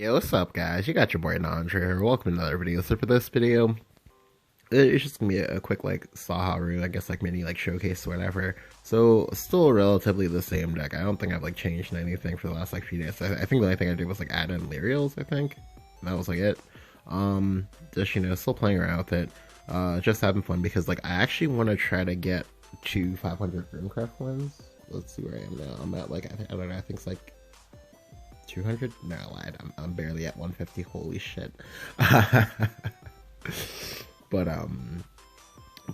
Yo, what's up, guys? You got your boy Nandra here. Welcome to another video. So for this video, it's just gonna be a quick Saharu, I guess mini showcase or whatever. So still relatively the same deck. I don't think I've changed anything for the last few days. I think the only thing I did was add in Lyrials. I think and that was it. Just still playing around with it. Just having fun because I actually want to try to get to 500 Dreamcraft wins. Let's see where I am now. I'm at I don't know. I think it's 200? No, I lied. I'm barely at 150. Holy shit. but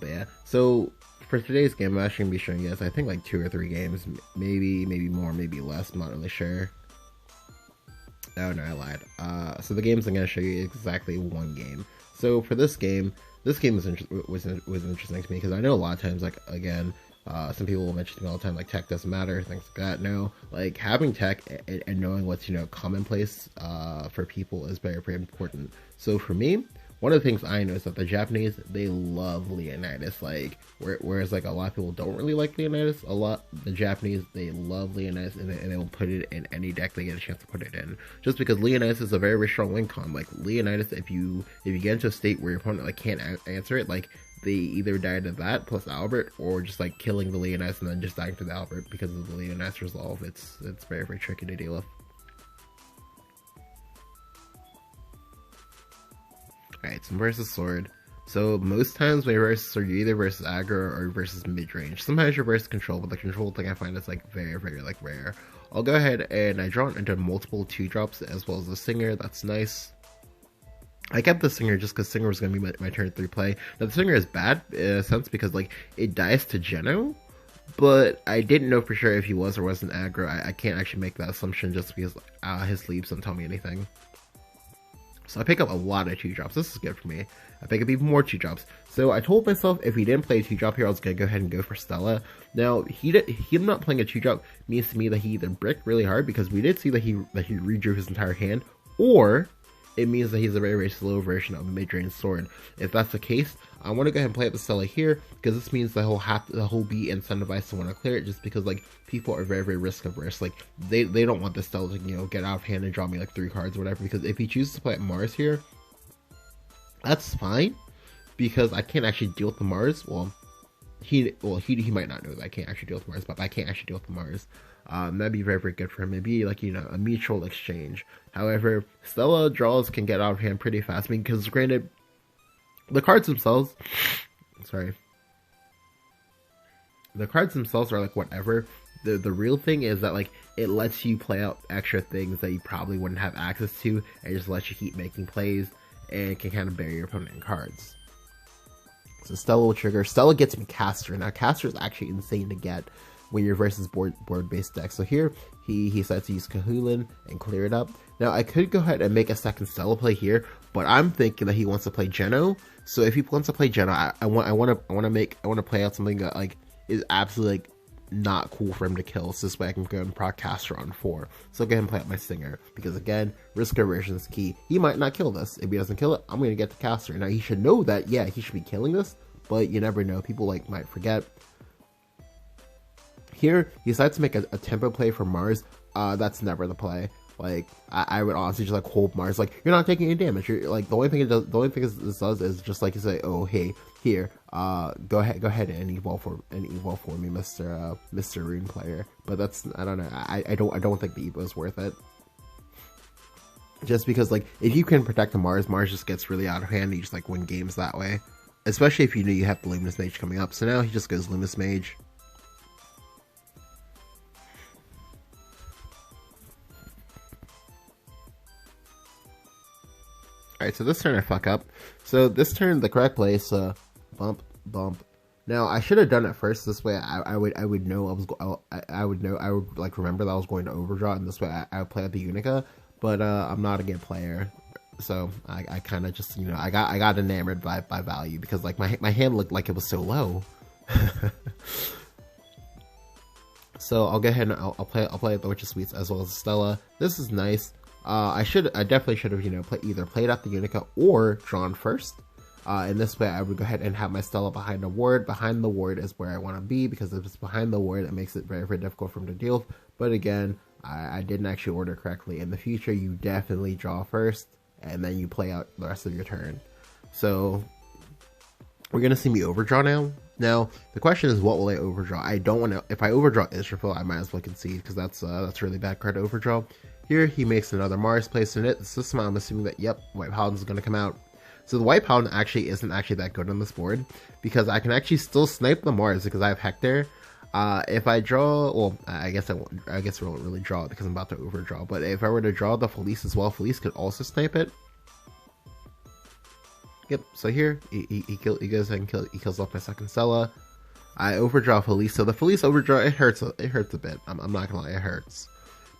yeah. So for today's game, I'm actually gonna be showing you guys I think 2 or 3 games, maybe more, maybe less. I'm not really sure. Oh no, I lied. So the games I'm gonna show you exactly 1 game. So for this game was interesting to me because I know a lot of times again. Some people will mention to me all the time, tech doesn't matter, things like that. No, having tech and knowing what's, commonplace, for people is very, very important. So for me, one of the things I know is that the Japanese, they love Leonidas, whereas a lot of people don't really like Leonidas. The Japanese, they love Leonidas and they will put it in any deck they get a chance to put it in. Just because Leonidas is a very, very strong win con. Leonidas, if you get into a state where your opponent can't answer it, they either die to that plus Albert, or just killing the Leonidas and then just dying to the Albert because of the Leonidas resolve. It's very, very tricky to deal with. Alright, so versus sword. So most times when you versus sword, you're either versus aggro or versus mid-range. Sometimes you're versus control, but the control thing I find is very, very rare. I'll go ahead and I draw into multiple 2-drops as well as the singer. That's nice. I kept the singer just because singer was going to be my turn 3 play. Now the singer is bad in a sense because it dies to Geno, but I didn't know for sure if he was or wasn't aggro. I can't actually make that assumption just because his sleeves don't tell me anything. So I pick up a lot of 2-drops. This is good for me. I pick up even more 2-drops. So I told myself if he didn't play a 2-drop here, I was going to go ahead and go for Stella. Now, him not playing a 2-drop means to me that he either bricked really hard because we did see that he redrew his entire hand, or it means that he's a very, very slow version of a mid-range sword. If that's the case, I want to go ahead and play up the Stella here because this means that he'll be incentivized to want to clear it just because people are very, very risk averse. They don't want the Stella to get out of hand and draw me 3 cards or whatever, because if he chooses to play Mars here, that's fine because I can't actually deal with the Mars. He might not know that I can't actually deal with Mars, but I can't actually deal with the Mars. That'd be very, very good for him. It'd be a mutual exchange. However, Stella draws can get out of hand pretty fast. I mean, because granted, the cards themselves, the cards themselves are whatever. The real thing is that it lets you play out extra things that you probably wouldn't have access to, and just lets you keep making plays, and it can kind of bury your opponent in cards. So Stella will trigger. Stella gets me Caster. Now Caster is actually insane to get when you're versus board-based deck. So here, he decides to use Kahulin and clear it up. Now, I could go ahead and make a second Stella play here, but I'm thinking that he wants to play Geno. So if he wants to play Geno, I want to play out something that is absolutely not cool for him to kill. So this way I can go and proc Caster on 4. So I'll go ahead and play out my Singer because again, risk aversion is key. He might not kill this. If he doesn't kill it, I'm going to get the Caster. Now he should know that, yeah, he should be killing this, but you never know. People might forget. Here, he decides to make a tempo play for Mars. That's never the play. I would honestly just hold Mars. You're not taking any damage. You're the only thing this does is just you say, oh hey, here, go ahead and evolve for me, Mr. Rune player. But that's, I don't know. I don't think the evo is worth it. Just because if you can protect the Mars just gets really out of hand. And you just win games that way. Especially if you know you have the Luminous Mage coming up. So now he just goes Luminous Mage. Alright, so this turn I fuck up. So this turn, the correct play is bump, bump. Now I should have done it first. This way I would know I would remember that I was going to overdraw, and this way I would play out the Unica. But I'm not a good player, so I kind of just I got enamored by value because my hand looked like it was so low. So I'll go ahead and I'll play the Witch's Sweets as well as Stella. This is nice. I definitely should have, either played out the Unica or drawn first. In this way, I would go ahead and have my Stella behind a ward. Behind the ward is where I want to be, because if it's behind the ward, it makes it very, very difficult for him to deal with. But again, I didn't actually order correctly. In the future, you definitely draw first, and then you play out the rest of your turn. So we're gonna see me overdraw now. Now the question is, what will I overdraw? I don't want to. If I overdraw Israfel, I might as well concede because that's a really bad card to overdraw. Here he makes another Mars placed in it. The system, I'm assuming that yep, White Paladin is gonna come out. So the White Paladin actually isn't actually that good on this board because I can actually still snipe the Mars because I have Hector. If I draw, well, I guess I won't really draw it because I'm about to overdraw. But if I were to draw the Felice as well, Felice could also snipe it. Yep. So here he goes ahead and he kills off my second Stella. I overdraw Felice. So the Felice overdraw, it hurts a bit. I'm not gonna lie, it hurts.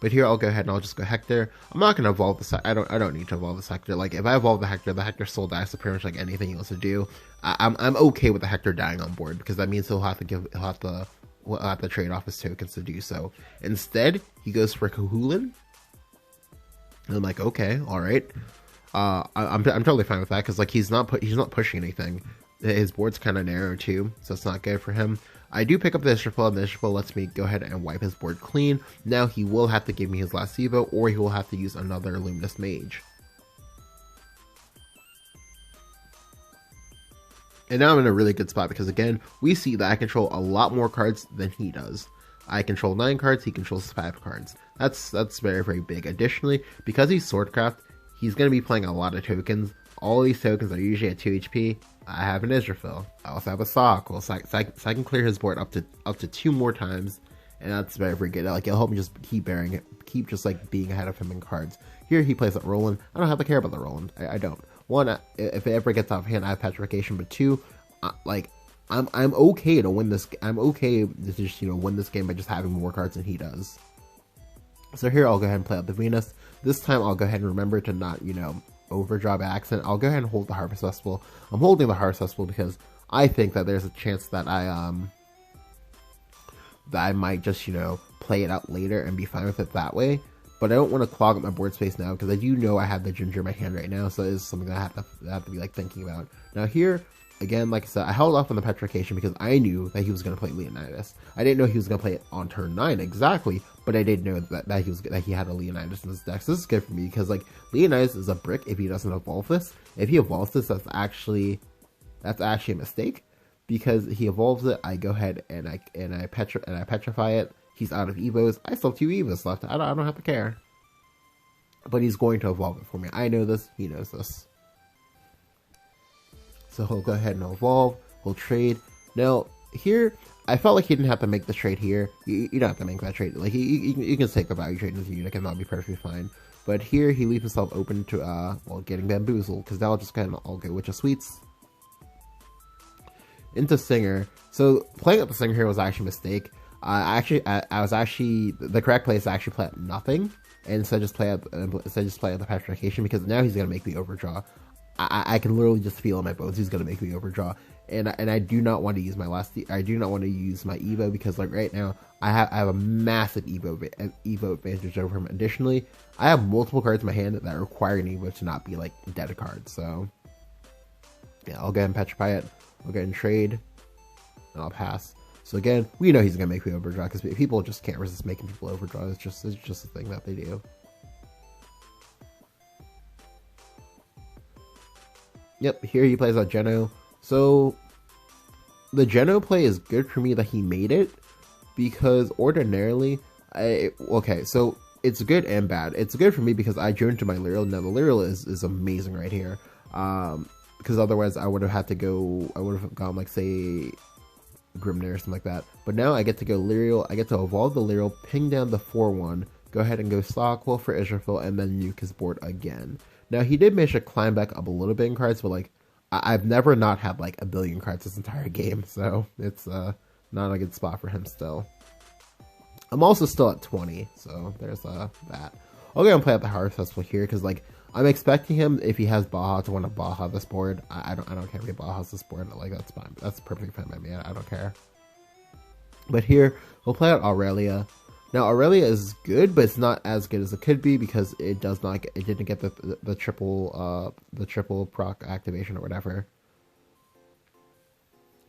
But here I'll go ahead and I'll just go Hector. I'm not gonna evolve the I don't need to evolve this Hector. Like if I evolve the Hector still dies to pretty much like anything he wants to do. I'm okay with the Hector dying on board because that means he'll have to trade off his tokens to do so. Instead, he goes for Kahulin. And I'm like, okay, all right. I'm totally fine with that because like he's not pushing anything. His board's kind of narrow too, so it's not good for him. I do pick up the Israfel, and the Israfel lets me go ahead and wipe his board clean. Now he will have to give me his last Evo, or he will have to use another Luminous Mage. And now I'm in a really good spot because again, we see that I control a lot more cards than he does. I control 9 cards, he controls 5 cards. That's very, very big. Additionally, because he's Swordcraft, he's going to be playing a lot of tokens. All of these tokens are usually at 2 HP. I have an Israfel. I also have a Sock. Well, so I can clear his board up to 2 more times, and that's very, very good. Like it'll help me just keep just like being ahead of him in cards. Here he plays at Roland. I don't have to care about the Roland. I don't. One, if it ever gets off hand, I have Petrification. But 2, like I'm okay to win this. I'm okay to just win this game by just having more cards than he does. So here I'll go ahead and play out the Venus. This time I'll go ahead and remember to not overdraw by accident. I'll go ahead and hold the Harvest Festival. I'm holding the Harvest Festival because I think that there's a chance that I might just play it out later and be fine with it that way. But I don't want to clog up my board space now because I do know I have the Ginger in my hand right now, so it is something that I have to be like thinking about. Now here, again, like I said, I held off on the Petrification because I knew that he was going to play Leonidas. I didn't know he was going to play it on turn 9 exactly, but I did know that he had a Leonidas in his deck. So this is good for me because like Leonidas is a brick if he doesn't evolve this. If he evolves this, that's actually a mistake because he evolves it. I go ahead and I petrify it. He's out of Evos. I still have 2 Evos left. I don't have to care. But he's going to evolve it for me. I know this. He knows this. So he'll go ahead and evolve. He'll trade. Now, here, I felt like he didn't have to make the trade here. You don't have to make that trade. Like, you can take the value trade into Unique and that'll be perfectly fine. But here, he leaves himself open to, getting bamboozled. Because that'll just kind of all go Witch of Sweets into Singer. So, playing up the Singer here was actually a mistake. The correct play is to actually play at nothing. And instead just play at the Petrification because now he's going to make me overdraw. I can literally just feel in my bones he's gonna make me overdraw, and I do not want to use my I do not want to use my Evo because like right now I have a massive Evo advantage over him. Additionally, I have multiple cards in my hand that require an Evo to not be like dead cards. So yeah, I'll go ahead and petrify it. I'll go ahead and trade, and I'll pass. So again, we know he's gonna make me overdraw because people just can't resist making people overdraw. It's just a thing that they do. Yep, here he plays out Geno. So, the Geno play is good for me that he made it, because ordinarily, okay, so it's good and bad. It's good for me because I drew into my Lyrial. Now, the Lyrial is amazing right here, because otherwise I would have gone, like, say, Grimnir or something like that. But now I get to go Lyrial, I get to evolve the Lyrial, ping down the 4-1, go ahead and go Stockwell for Israfel, and then nuke his board again. Now, he did manage to climb back up a little bit in cards, but, like, I've never not had, like, a billion cards this entire game, so it's not a good spot for him still. I'm also still at 20, so there's that. I'll go and play at the Harvest Festival here, because, like, I'm expecting him, if he has Baja, to want to Baja this board. I don't care if he Baja's this board, like, that's fine. That's perfectly fine by me, I don't care. But here, we'll play out Aurelia. Now Aurelia is good, but it's not as good as it could be because it didn't get the triple proc activation or whatever.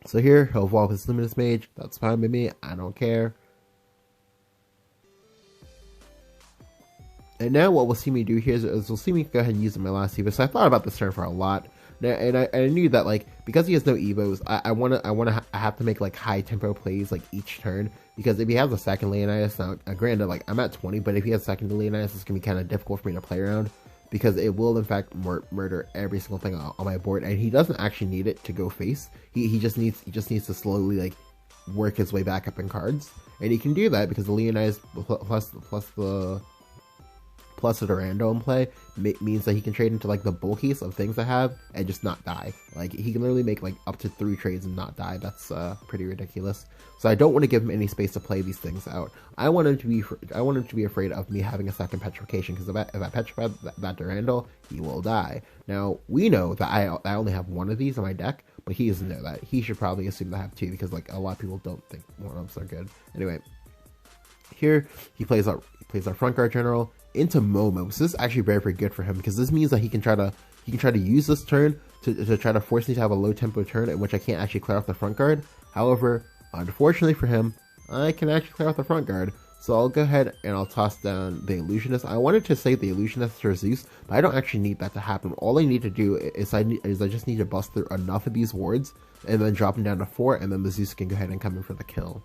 So here he'll evolve his Luminous Mage. That's fine with me. I don't care. And now what we'll see me do here is we'll see me go ahead and use my last Evo. So I thought about this turn for a lot. And I knew that, like, because he has no Evos, I have to make, like, high tempo plays, like, each turn. Because if he has a second Leonidas, now, granted, like, I'm at 20, but if he has a second Leonidas, it's going to be kind of difficult for me to play around. Because it will, in fact, murder every single thing on my board. And he doesn't actually need it to go face. He just needs to slowly, like, work his way back up in cards. And he can do that because the Leonidas plus the Durando in play means that he can trade into, like, the bulkiest of things I have and just not die. Like, he can literally make, like, up to 3 trades and not die. That's pretty ridiculous. So I don't want to give him any space to play these things out. I want him to be afraid of me having a second petrification, because if I petrify that Durando, he will die. Now, we know that I only have one of these in my deck, but he doesn't know that. He should probably assume that I have 2, because, like, a lot of people don't think one of them are good. Anyway, here he plays our front guard general into Momo. So this is actually very, very good for him, because this means that he can try to use this turn to try to force me to have a low tempo turn in which I can't actually clear off the front guard. However, unfortunately for him, I can actually clear off the front guard. So I'll go ahead and I'll toss down the Illusionist. I wanted to say the Illusionist or Zeus, but I don't actually need that to happen. All I need to do is I just need to bust through enough of these wards and then drop them down to 4, and then the Zeus can go ahead and come in for the kill.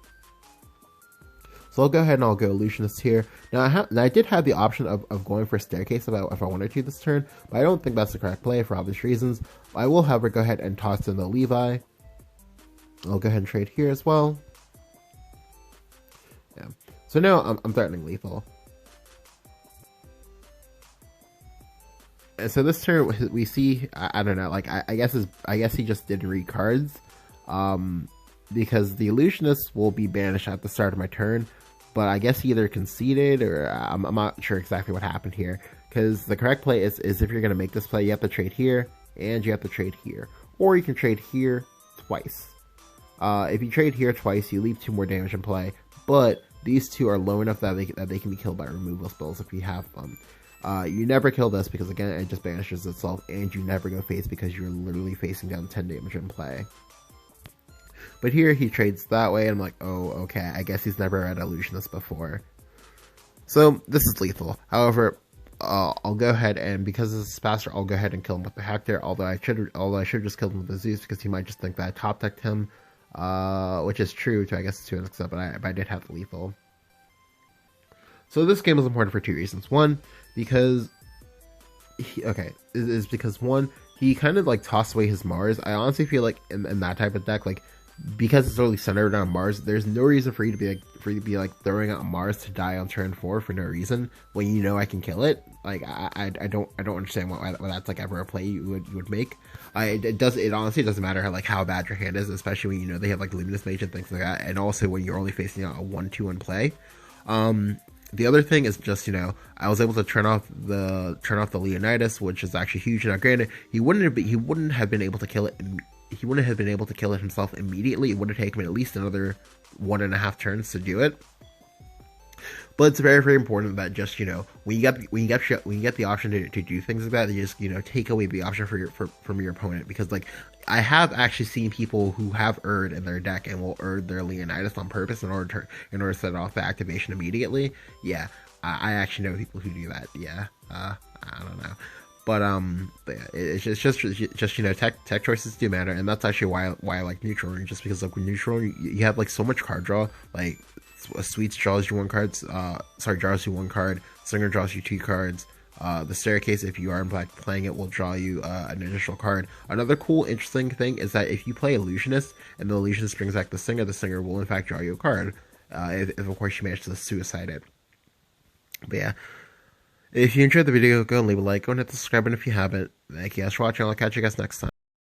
So I'll go ahead and I'll go Illusionist here. Now I did have the option of going for Staircase if I wanted to this turn, but I don't think that's the correct play for obvious reasons. I will, however, go ahead and toss in the Levi. I'll go ahead and trade here as well. Yeah. So now I'm threatening lethal. And so this turn we see, I don't know, like I guess he just didn't read cards. Because the Illusionist will be banished at the start of my turn, but I guess he either conceded or I'm not sure exactly what happened here. Because the correct play is if you're going to make this play, you have to trade here and you have to trade here. Or you can trade here twice. If you trade here twice, you leave 2 more damage in play, but these 2 are low enough that they can be killed by removal spells if you have them. You never kill this because, again, it just banishes itself, and you never go face because you're literally facing down 10 damage in play. But here he trades that way, and I'm like, oh, okay, I guess he's never read Illusionist before. So this is lethal. However, I'll go ahead and, because this is faster, I'll go ahead and kill him with the Hector. Although I should have just killed him with the Zeus, because he might just think that I top decked him, which is true to, I guess, to an extent, but I did have the lethal. So this game is important for 2 reasons. One, because he kind of, like, tossed away his Mars. I honestly feel like in that type of deck, like, because it's really centered around Mars, there's no reason for you to be like throwing out Mars to die on turn 4 for no reason when you know I can kill it. Like, I don't understand why that's, like, ever a play you would make. It honestly doesn't matter how bad your hand is, especially when you know they have, like, Luminous Mage and things like that, and also when you're only facing out a 1/2 in play. The other thing is just, I was able to turn off the Leonidas, which is actually huge. Now, granted, he wouldn't have been able to kill it. He wouldn't have been able to kill it himself immediately. It would have taken him at least another 1.5 turns to do it. But it's very, very important that just, when you get the option to do things like that, you just, take away the option from your opponent. Because, like, I have actually seen people who have Erd in their deck and will Erd their Leonidas on purpose in order to set off the activation immediately. Yeah, I actually know people who do that. Yeah, I don't know. But yeah, it's just tech choices do matter, and that's actually why I like neutral rune, just because, like, with neutral you have, like, so much card draw. Like, Sweets draws you 1 card, draws you 1 card, Singer draws you 2 cards, the Staircase, if you are in fact playing it, will draw you an additional card. Another cool, interesting thing is that if you play Illusionist and the Illusionist brings back the Singer will in fact draw you a card, if of course you manage to suicide it. But yeah. If you enjoyed the video, go and leave a like, go and hit the subscribe button if you haven't. Thank you guys for watching, I'll catch you guys next time.